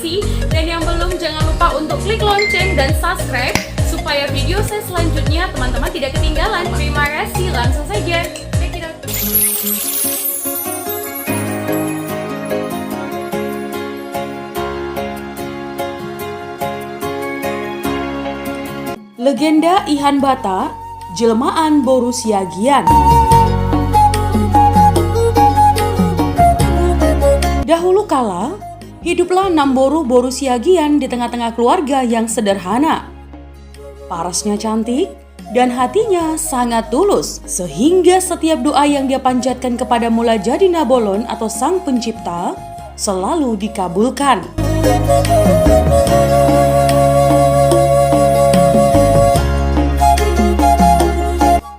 kasih. Dan yang belum, jangan lupa untuk klik lonceng dan subscribe supaya video saya selanjutnya teman-teman tidak ketinggalan. Terima kasih, langsung saja. Check it out. Legenda Ihan Batak, jelmaan Boru Siagian. Dahulu kala, hiduplah 6 Boru Siagian di tengah-tengah keluarga yang sederhana. Parasnya cantik dan hatinya sangat tulus, sehingga setiap doa yang dia panjatkan kepada Mula Jadi Nabolon atau Sang Pencipta selalu dikabulkan.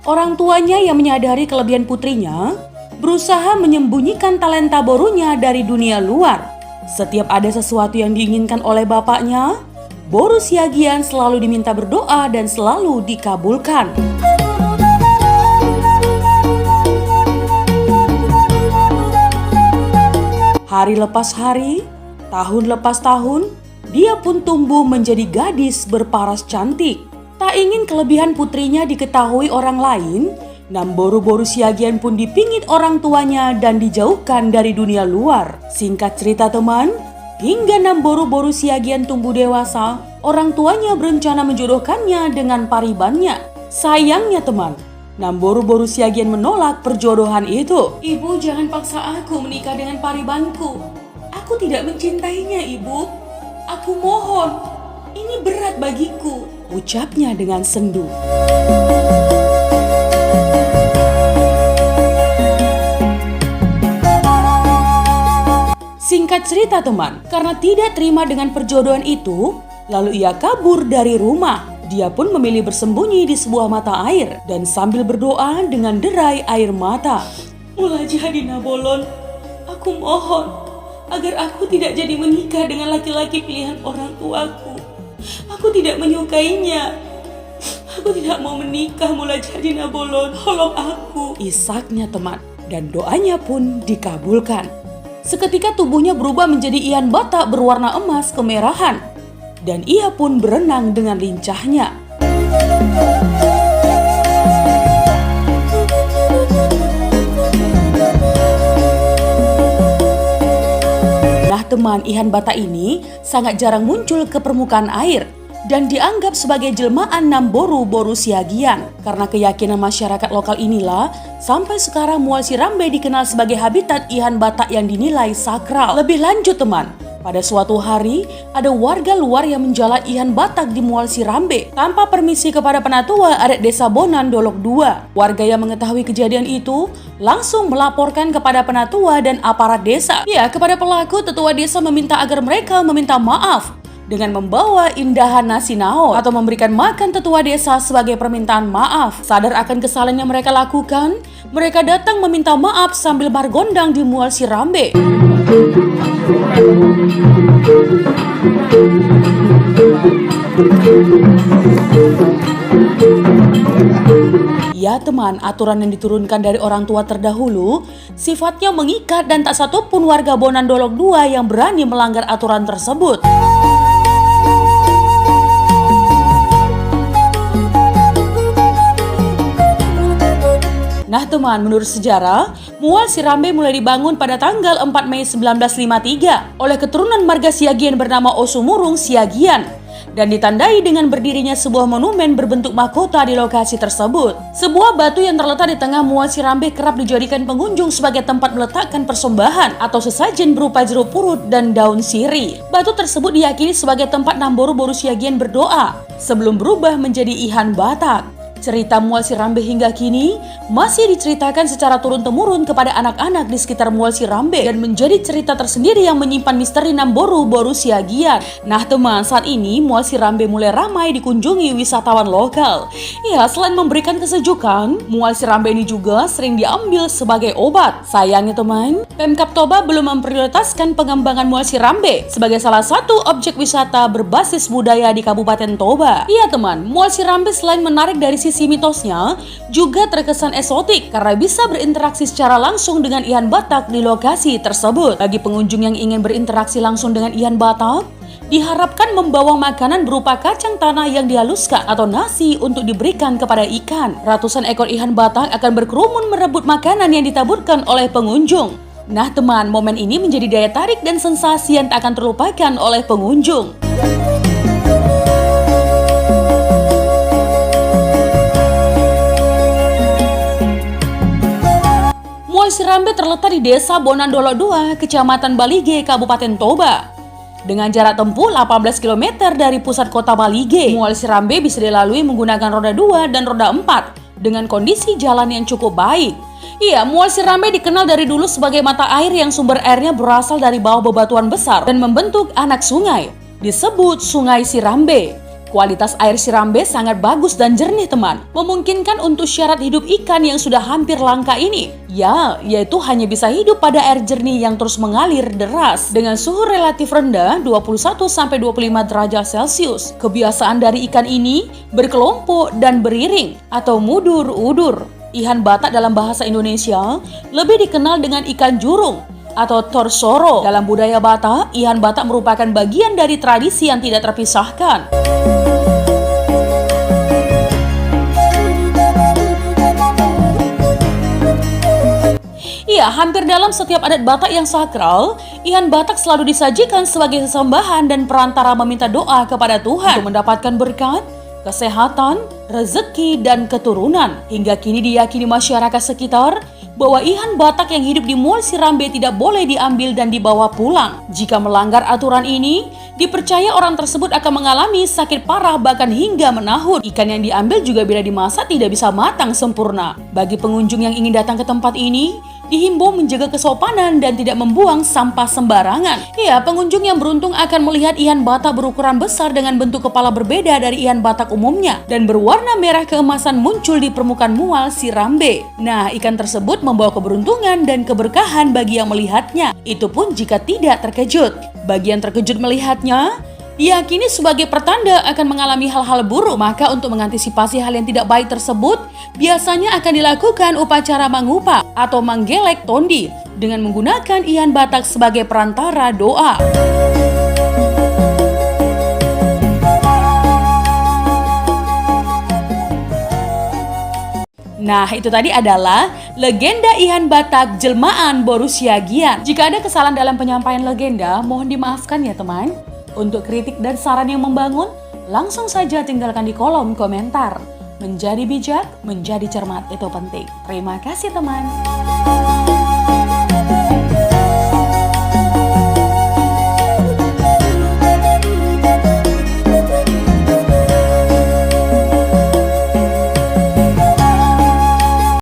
Orang tuanya yang menyadari kelebihan putrinya berusaha menyembunyikan talenta Borunya dari dunia luar. Setiap ada sesuatu yang diinginkan oleh bapaknya, Boru Siagian selalu diminta berdoa dan selalu dikabulkan. Hari lepas hari, tahun lepas tahun, dia pun tumbuh menjadi gadis berparas cantik. Tak ingin kelebihan putrinya diketahui orang lain, 6 Boru Siagian pun dipingit orang tuanya dan dijauhkan dari dunia luar. Singkat cerita teman, hingga 6 Boru Siagian tumbuh dewasa, orang tuanya berencana menjodohkannya dengan paribannya. Sayangnya teman, 6 Boru Siagian menolak perjodohan itu. Ibu, jangan paksa aku menikah dengan paribanku. Aku tidak mencintainya, ibu. Aku mohon, ini berat bagiku, ucapnya dengan sendu. Singkat cerita teman, karena tidak terima dengan perjodohan itu, lalu ia kabur dari rumah. Dia pun memilih bersembunyi di sebuah mata air dan sambil berdoa dengan derai air mata. Mula Jadi Nabolon, aku mohon agar aku tidak jadi menikah dengan laki-laki pilihan orang tuaku. Aku tidak menyukainya. Aku tidak mau menikah, Mula Jadi Nabolon. Tolong aku, isaknya teman. Dan doanya pun dikabulkan. Seketika tubuhnya berubah menjadi Ihan Batak berwarna emas kemerahan. Dan ia pun berenang dengan lincahnya. Nah teman, Ihan Batak ini sangat jarang muncul ke permukaan air dan dianggap sebagai jelmaan 6 Boru Siagian. Karena keyakinan masyarakat lokal inilah, sampai sekarang Mual Sirambe dikenal sebagai habitat Ihan Batak yang dinilai sakral. Lebih lanjut teman, pada suatu hari, ada warga luar yang menjalat Ihan Batak di Mual Sirambe tanpa permisi kepada penatua adat desa Bonan Dolok II. Warga yang mengetahui kejadian itu langsung melaporkan kepada penatua dan aparat desa. Ya, kepada pelaku, tetua desa meminta agar mereka meminta maaf dengan membawa indahan nasi nao atau memberikan makan tetua desa sebagai permintaan maaf. Sadar akan kesalahan yang mereka lakukan, mereka datang meminta maaf sambil margondang di Mual Sirambe. Ya teman, aturan yang diturunkan dari orang tua terdahulu sifatnya mengikat dan tak satupun warga Bonan Dolok II yang berani melanggar aturan tersebut. Nah teman, menurut sejarah, Mual Sirambe mulai dibangun pada tanggal 4 Mei 1953 oleh keturunan marga Siagian bernama Osumurung Siagian dan ditandai dengan berdirinya sebuah monumen berbentuk mahkota di lokasi tersebut. Sebuah batu yang terletak di tengah Mual Sirambe kerap dijadikan pengunjung sebagai tempat meletakkan persembahan atau sesajen berupa jeruk purut dan daun sirih. Batu tersebut diyakini sebagai tempat 6 Boru Siagian berdoa sebelum berubah menjadi Ihan Batak. Cerita Mual Sirambe hingga kini masih diceritakan secara turun-temurun kepada anak-anak di sekitar Mual Sirambe dan menjadi cerita tersendiri yang menyimpan misteri 6 Boru Siagian. Nah teman, saat ini Mual Sirambe mulai ramai dikunjungi wisatawan lokal. Ya, selain memberikan kesejukan, Mual Sirambe ini juga sering diambil sebagai obat. Sayangnya teman, Pemkab Toba belum memprioritaskan pengembangan Mual Sirambe sebagai salah satu objek wisata berbasis budaya di Kabupaten Toba. Iya teman, Mual Sirambe selain menarik dari sisi mitosnya juga terkesan eksotik karena bisa berinteraksi secara langsung dengan Ihan Batak di lokasi tersebut. Bagi pengunjung yang ingin berinteraksi langsung dengan Ihan Batak, diharapkan membawa makanan berupa kacang tanah yang dihaluskan atau nasi untuk diberikan kepada ikan. Ratusan ekor Ihan Batak akan berkerumun merebut makanan yang ditaburkan oleh pengunjung. Nah teman, momen ini menjadi daya tarik dan sensasi yang tak akan terlupakan oleh pengunjung. Mual Sirambe terletak di Desa Bonandolo 2, Kecamatan Balige, Kabupaten Toba. Dengan jarak tempuh 18 km dari pusat kota Balige, Mual Sirambe bisa dilalui menggunakan roda 2 dan roda 4 dengan kondisi jalan yang cukup baik. Iya, Mual Sirambe dikenal dari dulu sebagai mata air yang sumber airnya berasal dari bawah bebatuan besar dan membentuk anak sungai, disebut Sungai Sirambe. Kualitas air Sirambe sangat bagus dan jernih teman, memungkinkan untuk syarat hidup ikan yang sudah hampir langka ini, yaitu hanya bisa hidup pada air jernih yang terus mengalir deras dengan suhu relatif rendah 21-25 derajat Celcius. Kebiasaan dari ikan ini berkelompok dan beriring atau mudur-udur. Ihan Batak dalam bahasa Indonesia lebih dikenal dengan ikan jurung atau torsoro. Dalam budaya Batak, Ihan Batak merupakan bagian dari tradisi yang tidak terpisahkan. Iya, hampir dalam setiap adat Batak yang sakral, Ihan Batak selalu disajikan sebagai sesembahan dan perantara meminta doa kepada Tuhan untuk mendapatkan berkat, kesehatan, rezeki, dan keturunan. Hingga kini diyakini masyarakat sekitar bahwa Ihan Batak yang hidup di Mual Sirambe tidak boleh diambil dan dibawa pulang. Jika melanggar aturan ini, dipercaya orang tersebut akan mengalami sakit parah bahkan hingga menahun. Ikan yang diambil juga bila dimasak tidak bisa matang sempurna. Bagi pengunjung yang ingin datang ke tempat ini, dihimbau menjaga kesopanan dan tidak membuang sampah sembarangan. Ya, pengunjung yang beruntung akan melihat Ihan Batak berukuran besar dengan bentuk kepala berbeda dari Ihan Batak umumnya dan berwarna merah keemasan muncul di permukaan Mual Sirambe. Nah, ikan tersebut membawa keberuntungan dan keberkahan bagi yang melihatnya. Itu pun jika tidak terkejut. Bagi yang terkejut melihatnya, diyakini sebagai pertanda akan mengalami hal-hal buruk. Maka untuk mengantisipasi hal yang tidak baik tersebut, biasanya akan dilakukan upacara mangupa atau manggelek tondi dengan menggunakan Ihan Batak sebagai perantara doa. Nah, itu tadi adalah legenda Ihan Batak Jelmaan Boru Siagian. Jika ada kesalahan dalam penyampaian legenda, mohon dimaafkan ya teman. Untuk kritik dan saran yang membangun, langsung saja tinggalkan di kolom komentar. Menjadi bijak, menjadi cermat itu penting. Terima kasih teman.